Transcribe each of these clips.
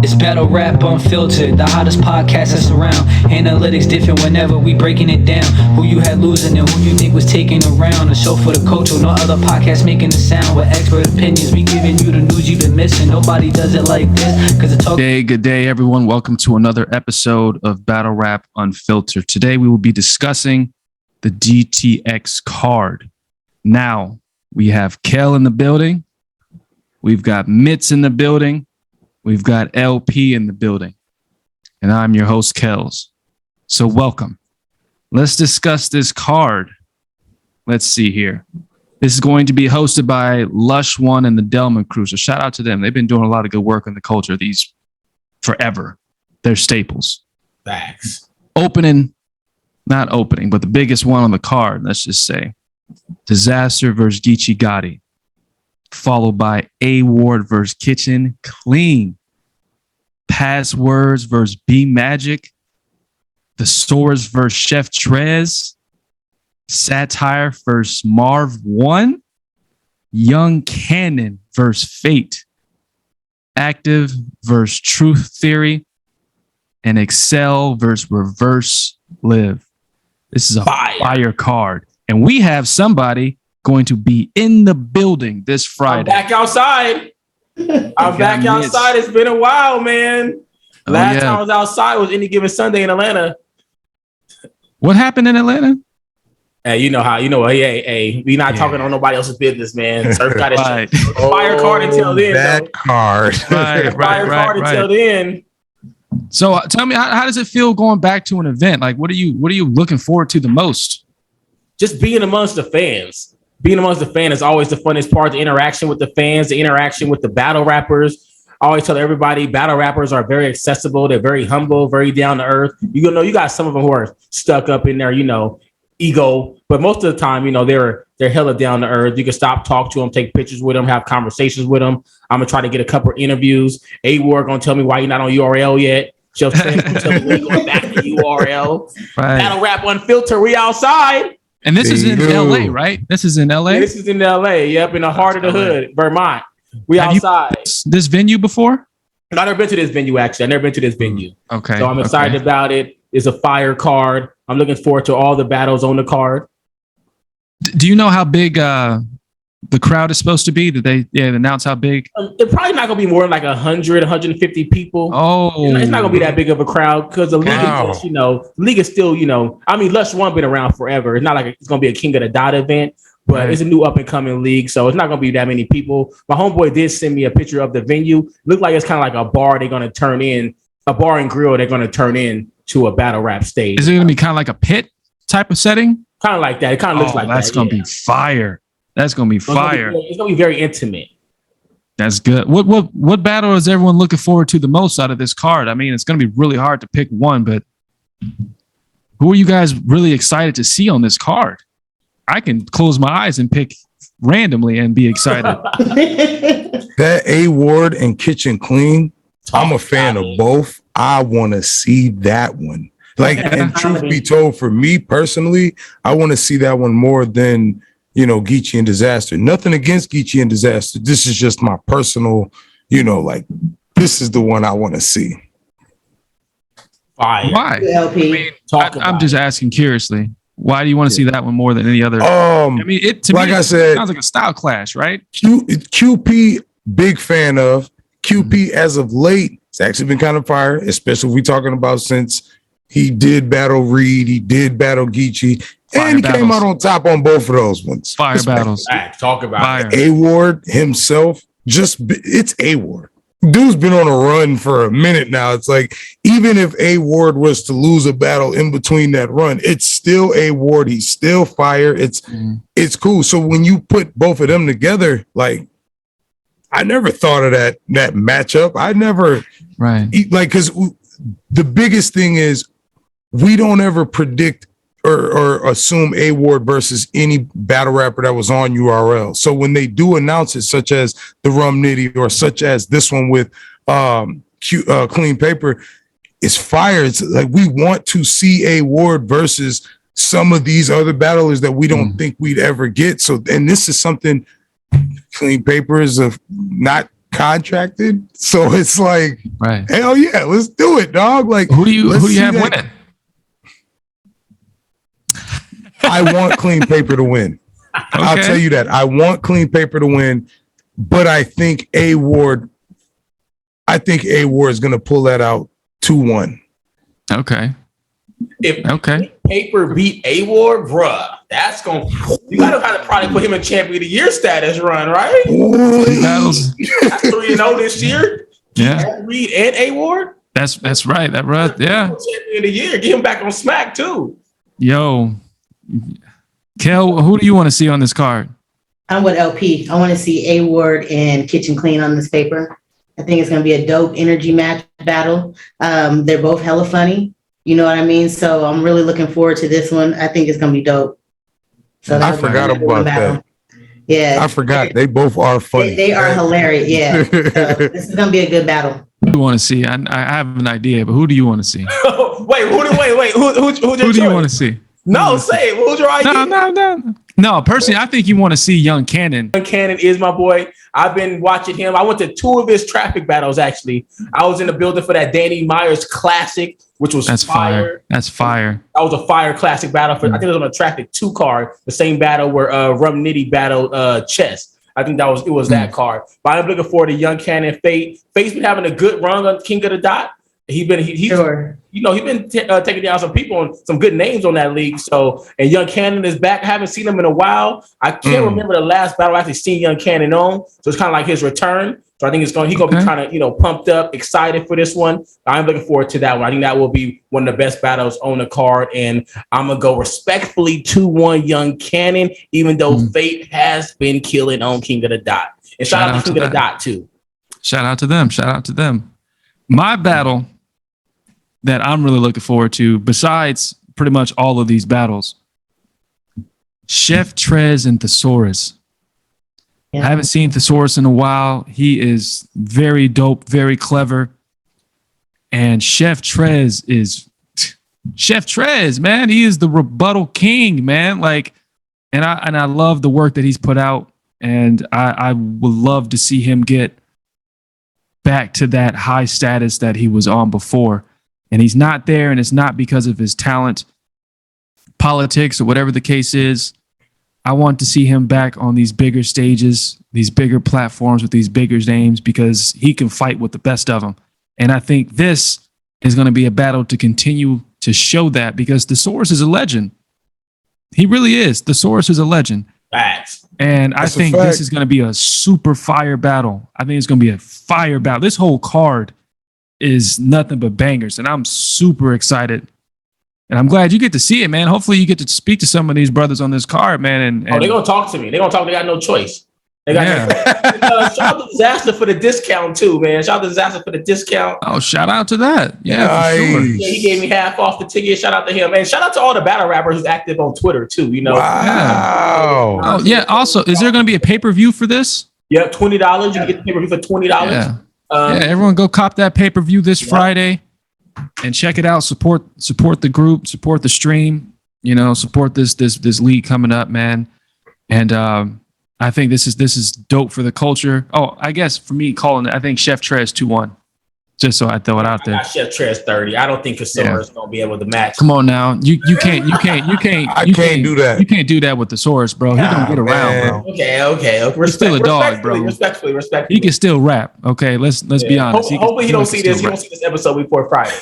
It's battle rap unfiltered, the hottest podcast that's around. Analytics different whenever we breaking it down. Who you had losing and who you think was taking around. A show for the culture, no other podcast making the sound. With expert opinions, we giving you the news you've been missing. Nobody does it like this. Cause it's Good day, everyone. Welcome to another episode of Battle Rap Unfiltered. Today we will be discussing the GTX card. Now we have Kel in the building. We've got Mitz in the building. We've got LP in the building, and I'm your host, Kels. So welcome. Let's discuss this card. Let's see here. This is going to be hosted by Lush One and the Delman crew. So shout out to them. They've been doing a lot of good work in the culture. These forever. They're staples. Facts. Not opening, but the biggest one on the card, let's just say. Dizaster versus Geechi Gotti. Followed by A Ward versus Kitchen Clean. Passwords versus B Magic. The Swords versus Chef Trez. Satire versus Marv 1. Young Cannon versus Fate. Active versus Truth Theory. And Excel versus Reverse Live. This is a fire card. And we have somebody going to be in the building this Friday. I'm back outside. It's been a while, man. Last time I was outside was Any Given Sunday in Atlanta. What happened in Atlanta? Hey, we not talking on nobody else's business, man. Surf got his fire card until then. That card. Right. Until then. So tell me, how does it feel going back to an event? Like, what are you looking forward to the most? Just being amongst the fans. Being amongst the fans is always the funnest part. The interaction with the fans, the interaction with the battle rappers. I always tell everybody, battle rappers are very accessible. They're very humble, very down to earth. You got some of them who are stuck up in their, ego. But most of the time, they're hella down to earth. You can stop, talk to them, take pictures with them, have conversations with them. I'm gonna try to get a couple interviews. A Ward gonna tell me why you're not on URL yet. Chef Trent gonna tell me when you're going back to URL. Right. Battle Rap Unfiltered. We outside. And this is in LA, right? This is in LA? Yeah, this is in LA. Yep, in the heart of the hood, Vermont. We outside. This venue before? I've never been to this venue, actually. I've never been to this venue. Okay. So I'm excited about it. It's a fire card. I'm looking forward to all the battles on the card. Do you know how big the crowd is supposed to be? Did they announce how big? It's probably not going to be more than like 100, 150 people. Oh. It's not going to be that big of a crowd because the league is just, league is still, Lush One been around forever. It's not like it's going to be a King of the Dot event, but It's a new up and coming league. So it's not going to be that many people. My homeboy did send me a picture of the venue. Looked like it's kind of like a bar a bar and grill they're going to turn in to a battle rap stage. Is it going to be kind of like a pit type of setting? Kind of like that. It kind of looks like that's going to be fire. That's going to be fire. It's going to be very intimate. That's good. What battle is everyone looking forward to the most out of this card? I mean, it's going to be really hard to pick one, but who are you guys really excited to see on this card? I can close my eyes and pick randomly and be excited. That A Ward and Kitchen Clean, I'm a fan of both. I want to see that one. And truth be told, for me personally, I want to see that one more than Geechi and Dizaster. Nothing against Geechi and Dizaster. This is just my personal, this is the one I want to see. Fire. Why? I'm just asking curiously. Why do you want to see that one more than any other? I said, sounds like a style clash, right? QP, big fan of. QP as of late, it's actually been kind of fire, especially if we're talking about since he did battle Reed, he did battle Geechi, and he came out on top on both of those ones. Fire battles. Talk about it. A Ward himself, it's A Ward. Dude's been on a run for a minute now. It's like, even if A Ward was to lose a battle in between that run, it's still A Ward. He's still fire. It's cool. So when you put both of them together, I never thought of that matchup. I never, because the biggest thing is we don't ever predict or assume A Ward versus any battle rapper that was on URL. So when they do announce it, such as the Rum Nitty or such as this one with Clean Paper, it's fire. It's like we want to see A Ward versus some of these other battlers that we don't think we'd ever get. So, and this is something Clean Paper is not contracted. So it's like, right. hell yeah, let's do it, dog. Like, Who do you have that. winning? I want clean paper to win. Okay. I'll tell you that. I want clean paper to win, but I think A Ward is going to pull that out 2-1. Okay. If paper beat A Ward, bruh, that's going to, you got to probably put him in champion of the year status run, right? Battles. That's 3-0 this year. Yeah. Reed and A Ward. That's right. That right. Yeah. Champion of the year. Get him back on Smack too. Yo, Kel, who do you want to see on this card? I'm with LP. I want to see A Ward and Kitchen Clean on this paper. I think it's going to be a dope energy match battle. They're both hella funny. You know what I mean? So I'm really looking forward to this one. I think it's going to be dope. So I forgot about that. Yeah. I forgot. They both are funny. They are hilarious. Yeah. So this is going to be a good battle. Who do you want to see? I have an idea, but who do you want to see? Wait. Who do you want to see? No, say it. Who's your idea? No, personally, I think you want to see Young Cannon. Young Cannon is my boy. I've been watching him. I went to 2 of his traffic battles, actually. I was in the building for that Danny Myers Classic, which was fire. That's fire. That was a fire classic battle. I think it was on a Traffic 2 card, the same battle where Rum Nitty battled Chess. I think it was that card. But I'm looking forward to Young Cannon. Fate's been having a good run on King of the Dot. He's been taking down some people and some good names on that league. So, and Young Cannon is back. I haven't seen him in a while. I can't remember the last battle I actually seen Young Cannon on. So it's kind of like his return. So I think he's going to be kind of, pumped up, excited for this one. I'm looking forward to that one. I think that will be one of the best battles on the card. And I'm going to go respectfully 2-1 Young Cannon, even though Fate has been killing on King of the Dot. And shout out to King of the Dot too. Shout out to them. My battle that I'm really looking forward to, besides pretty much all of these battles, Chef Trez and Thesaurus. Yeah. I haven't seen Thesaurus in a while. He is very dope, very clever. And Chef Trez, man. He is the rebuttal king, man. And I love the work that he's put out. And I would love to see him get back to that high status that he was on before. And he's not there, and it's not because of his talent, politics, or whatever the case is. I want to see him back on these bigger stages, these bigger platforms with these bigger names, because he can fight with the best of them. And I think this is going to be a battle to continue to show that, because Thesaurus is a legend. He really is. Thesaurus is a legend. Facts. And I think this is going to be a super fire battle. I think it's going to be a fire battle. This whole card is nothing but bangers, and I'm super excited. And I'm glad you get to see it, man. Hopefully you get to speak to some of these brothers on this card, man. And they're going to talk to me. They're going to talk. They got no choice. They got shout out to Dizaster for the discount too, man. Shout out to Dizaster for the discount. Oh, shout out to that. Yeah, for sure. Yeah, he gave me half off the ticket. Shout out to him. And shout out to all the battle rappers who's active on Twitter too, Wow. Oh, yeah. Also, is there going to be a pay-per-view for this? Yep, $20. You can get the pay-per-view for $20. Yeah. Everyone go cop that pay-per-view this Friday and check it out. Support the group, support the stream, support this league coming up, man. And I think this is dope for the culture. Oh, I guess for me calling it, I think Chef Trez 2-1. Just so I throw it out there. I got Chef Trez 30. I don't think Thesaurus gonna be able to match. Come on now. You can't do that. You can't do that with Thesaurus, bro. He don't get around, bro. Okay. He's still a dog, bro. Respectfully. He can still rap. Okay, let's be honest. Hopefully he don't see this. He don't see this episode before Friday.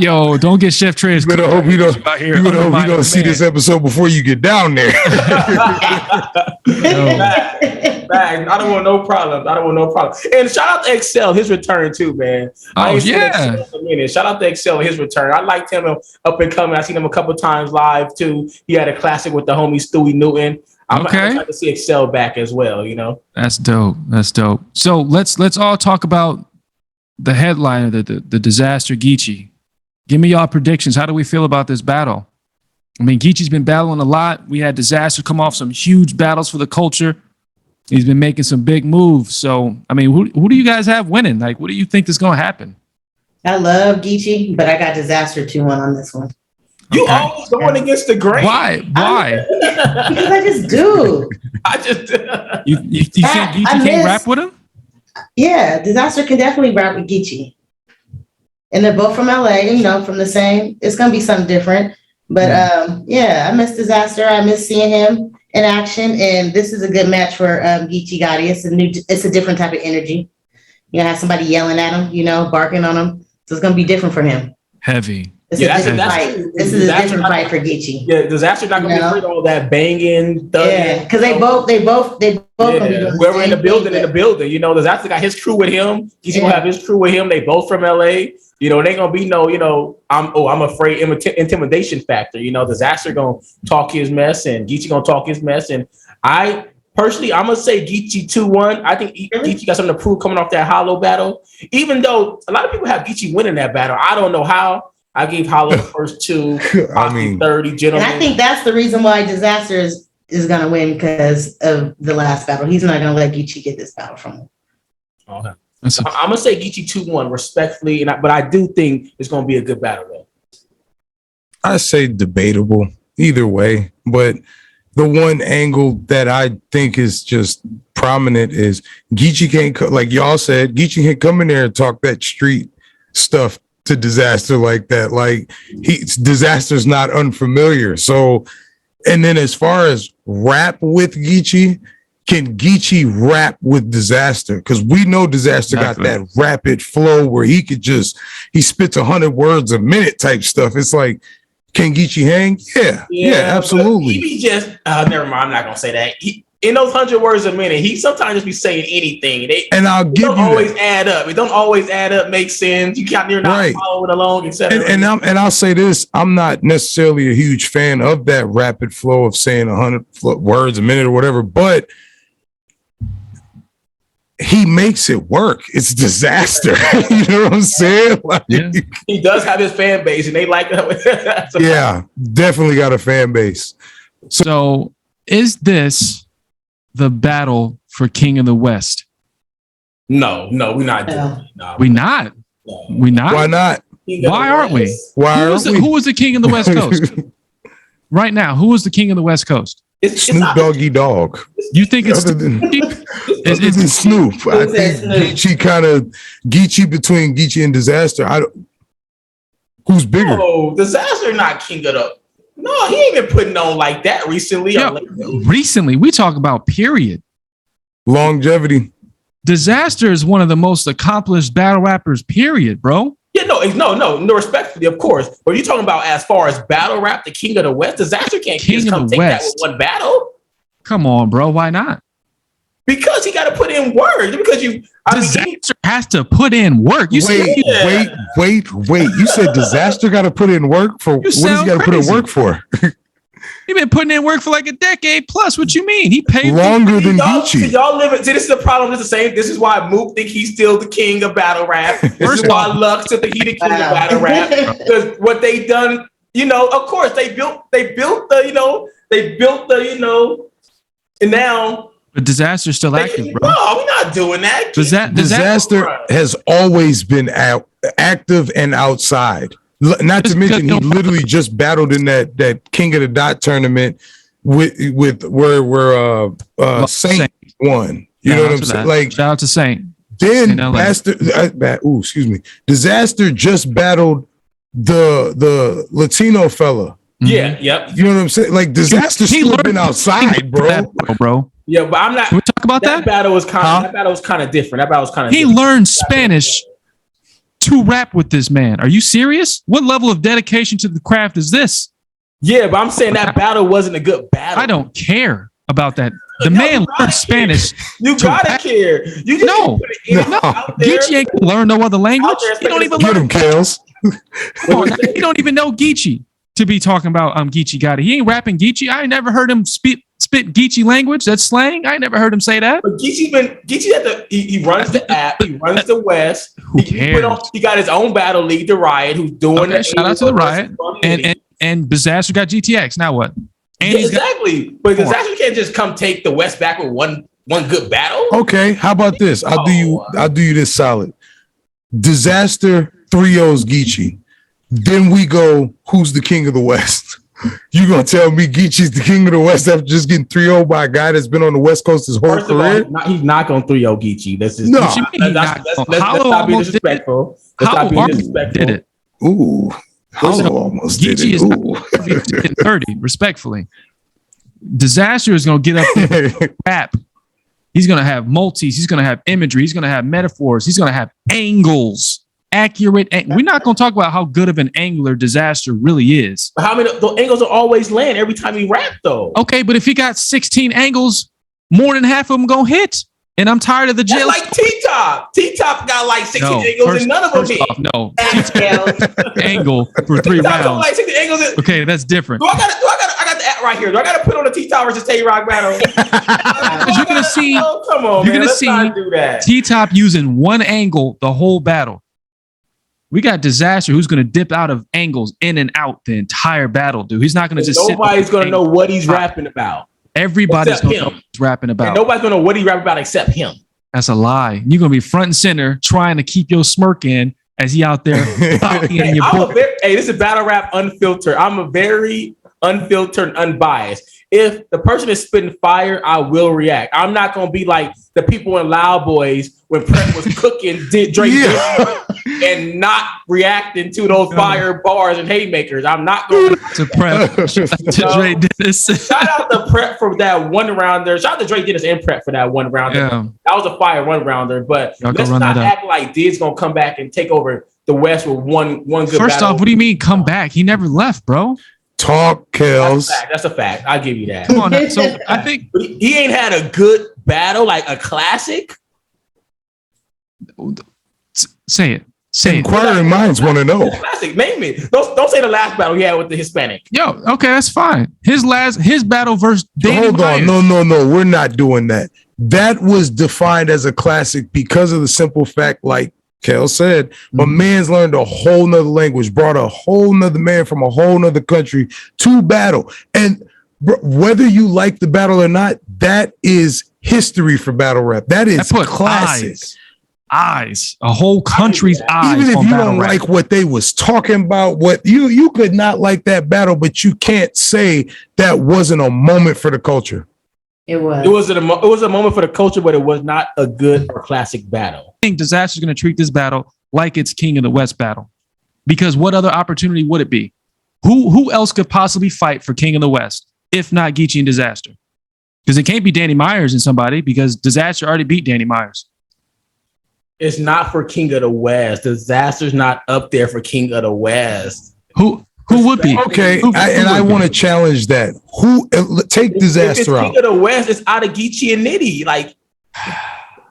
Yo, don't get Chef Trez. You better hope you don't see this episode before you get down there. I don't want no problem. And shout out to Excel, his return too, man. Shout out to Excel, his return. I liked him up and coming. I seen him a couple times live too. He had a classic with the homie Stewie Newton. I'm excited to see Excel back as well. That's dope. So let's all talk about the headliner, the Dizaster Geechi. Give me y'all predictions. How do we feel about this battle? I mean, Geechi's been battling a lot. We had Dizaster come off some huge battles for the culture. He's been making some big moves. So, I mean, who do you guys have winning? What do you think is going to happen? I love Geechi, but I got Dizaster 2-1 on this one. You always going against the grain. Why? Because I just do. You think Geechi can't rap with him? Yeah, Dizaster can definitely rap with Geechi. And they're both from LA, from the same. It's gonna be something different. But I miss Dizaster. I miss seeing him in action. And this is a good match for Geechi Gotti. It's a different type of energy. Have somebody yelling at him, barking on him. So it's gonna be different for him. Heavy. It's a different fight. This is a different fight for Geechi. Yeah, Dizaster not gonna be afraid of all that banging, thugging. Yeah, because they both gonna be doing whoever in the building, Dizaster got his crew with him. Geechi gonna have his crew with him. They both from LA. They ain't gonna be I'm afraid intimidation factor. Dizaster gonna talk his mess and Geechi gonna talk his mess. And I personally, I'm gonna say Geechi 2-1. I think Geechi got something to prove coming off that Hollow battle. Even though a lot of people have Geechi winning that battle, I don't know how. I gave Hollow the first two. 30 gentlemen. And I think that's the reason why Dizaster is gonna win because of the last battle. He's not gonna let Geechi get this battle from him. Okay. I'm gonna say Geechi 2-1 respectfully, but I do think it's gonna be a good battle though. I say debatable either way, but the one angle that I think is just prominent is Geechi can't, like y'all said, Geechi can't come in there and talk that street stuff to Dizaster like that. Like Dizaster's not unfamiliar. So, and then as far as rap with Geechi, can Geechi rap with Dizaster? Because we know Dizaster got that rapid flow where he spits 100 words a minute type stuff. It's like, can Geechi hang? Yeah, absolutely. He just never mind. I'm not gonna say that. In those 100 words a minute, he sometimes just be saying anything. And I'll give you that. Always add up. It don't always add up. Make sense. You're not following along, etc. And I'll say this: I'm not necessarily a huge fan of that rapid flow of saying 100 words a minute or whatever, but he makes it work. It's Dizaster. You know what I'm saying? Like, he does have his fan base, and they like it. Yeah, definitely got a fan base. So is this the battle for King of the West? No, we're not doing it. No, we're not. No. We're not. Why not? Why aren't we? Who is the king of the West Coast right now? Who is the king of the West Coast? It's Snoop Doggy Dogg. You think it's Snoop? I think Geechi between Geechi and Dizaster. Who's bigger? Oh, Dizaster not king of the. No, he ain't been putting on like that recently. Recently, we talk about period. Longevity. Dizaster is one of the most accomplished battle rappers, period, bro. Yeah, no, respectfully, of course. But you're talking about as far as battle rap, the king of the West, Dizaster can't just come take that with one battle. Come on, bro. Why not? Because he got to put in work. Dizaster has to put in work. Wait. You said Dizaster got to put in work for what? He's got to put in work for? He been putting in work for like a decade plus. What you mean? He paid longer than Geechi. Y'all live it. See, this is the problem. It's the same. This is why Mook think he's still the king of battle rap. This is why Lux think he the king of battle rap. Because what they done, of course they built the, and now. But Dizaster's still active, bro. No, we're not doing that. Dizaster has always been active and outside. Not to mention, he literally just battled in that King of the Dot tournament with where Saint won. You know what I'm saying? Like, shout out to Saint. Then Dizaster just battled the Latino fella. Yeah, yep. You know what I'm saying? Like Dizaster still been outside, bro. Yeah, but I'm not. Can we talk about that? That battle was kind of different. He learned Spanish to rap with this man. Are you serious? What level of dedication to the craft is this? Yeah, but I'm saying that battle wasn't a good battle. I don't care about that. The man learned Spanish. You gotta care. You just no. Geechi ain't gonna learn no other language. He don't even learn. Get him, Kales. He don't even know Geechi to be talking about Geechi Gotti. He ain't rapping Geechi. I ain't never heard him spit Geechi language. That's slang. I ain't never heard him say that. But Geechi he runs the app. He runs the West. Who cares? He got his own battle league, the Riot, who's doing it. Shout out to the Riot. And Dizaster got GTX. Now what? And exactly. But Dizaster can't just come take the West back with one good battle. Okay, how about this? I'll do you this solid. Dizaster 3-0's Geechi. Then we go, who's the king of the West? You gonna tell me Geechi's the king of the West after just getting 3-0 by a guy that's been on the West Coast his whole career? He's not going to 3-0 Geechi. Let's not be disrespectful. Let's not be disrespectful. Did it? Ooh, Hollow almost did Geechi it. is not 30, respectfully. Dizaster is going to get up there and rap. He's going to have multis. He's going to have imagery. He's going to have metaphors. He's going to have angles. Accurate. We're not going to talk about how good of an angler Dizaster really is. How many the angles will always land every time he rap though? Okay, but if he got 16 angles, more than half of them gonna hit. And I'm tired of the jail. That's like T-Top. T-Top got like 16 angles and none of them hit. No. Angle for 3 rounds. Like 16 angles. Okay, that's different. I got the app right here. Do I got to put on the T-Top versus Tay-Rock battle? You're gonna see. Come on, you're man. gonna Let's see not do that. T-Top using one angle the whole battle. We got Dizaster who's going to dip out of angles in and out the entire battle, dude. He's not going to just nobody's going to know what he's rapping about. Everybody's going to know what he's rapping about. And nobody's going to know what he's rapping about except him. That's a lie. You're going to be front and center trying to keep your smirk in as he out there. Hey, this is battle rap unfiltered. I'm a very unfiltered and unbiased. If the person is spitting fire, I will react. I'm not going to be like the people in Loud Boys when Prep was cooking Drake and not reacting to those fire bars and haymakers. I'm not going to Prep to Drake Dennis. Shout out to Prep for that one rounder. Shout out to Drake Dennis and Prep for that one rounder. Yeah. That was a fire one rounder. But let's not act like Did's going to come back and take over the West with one good First battle. off, what do you mean come back? He never left, bro. Talk, Kels. That's a fact. I'll give you that. Come on. Now. So I think he ain't had a good battle, like a classic. Say it. Inquiring minds want to know. Classic. Name it. Don't say the last battle he had with the Hispanic. Yo, okay, that's fine. His battle versus Danny Myers. No. We're not doing that. That was defined as a classic because of the simple fact, like Kel said, my man's learned a whole nother language, brought a whole nother man from a whole nother country to battle. And whether you like the battle or not, that is history for battle rap. That is classic. Eyes, a whole country's eyes. Even if you don't like what they was talking about, what you could not like that battle, but you can't say that wasn't a moment for the culture. It was. It was a moment for the culture, but it was not a good or classic battle. I think Dizaster's going to treat this battle like it's King of the West battle, because what other opportunity would it be? Who else could possibly fight for King of the West if not Geechi and Dizaster? Because it can't be Danny Myers and somebody, because Dizaster already beat Danny Myers. It's not for King of the West. Dizaster's not up there for King of the West. Who would be? Okay, I want to challenge that. Who take Dizaster out? King of the West, it's out of Geechi and Nitty, like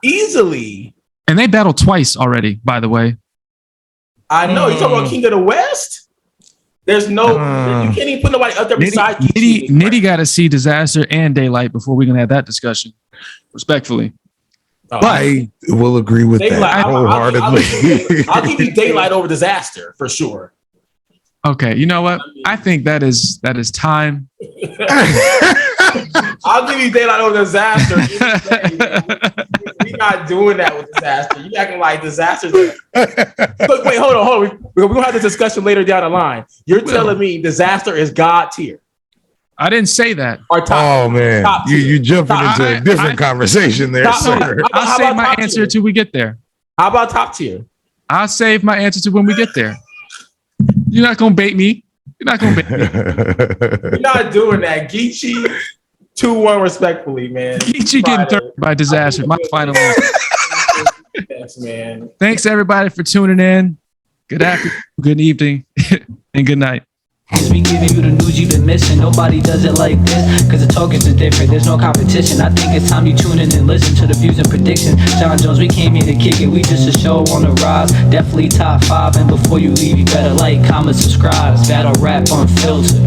easily. And they battled twice already, by the way. I know. You talking about King of the West? There's no, you can't even put nobody up there beside Geechi. Nitty got to see Dizaster and Daylight before we can have that discussion. Respectfully. I will agree with that wholeheartedly. I'll give you Daylight over Dizaster for sure. Okay, you know what? I think that is time. I'll give you Daylight over Dizaster. We're not doing that with Dizaster. You acting like Dizaster's. Look, wait, hold on. We're gonna have this discussion later down the line. You're telling me Dizaster is God tier. I didn't say that. Oh man, you jumping into a different conversation there, sir. I'll save my answer till we get there. How about top tier? I'll save my answer to when we get there. You're not gonna bait me. You're not gonna bait me. You're not doing that. Geechi 2-1 respectfully, man. Geechi getting third by Dizaster. My final answer. Yes, man. Thanks everybody for tuning in. Good afternoon, good evening, and good night. We giving you the news you've been missing. Nobody does it like this, cause the talk is different. There's no competition. I think it's time you tune in and listen to the views and predictions. John Jones, we came here to kick it. We just a show on the rise. Definitely top 5. And before you leave, you better like, comment, subscribe. It's Battle Rap Unfiltered.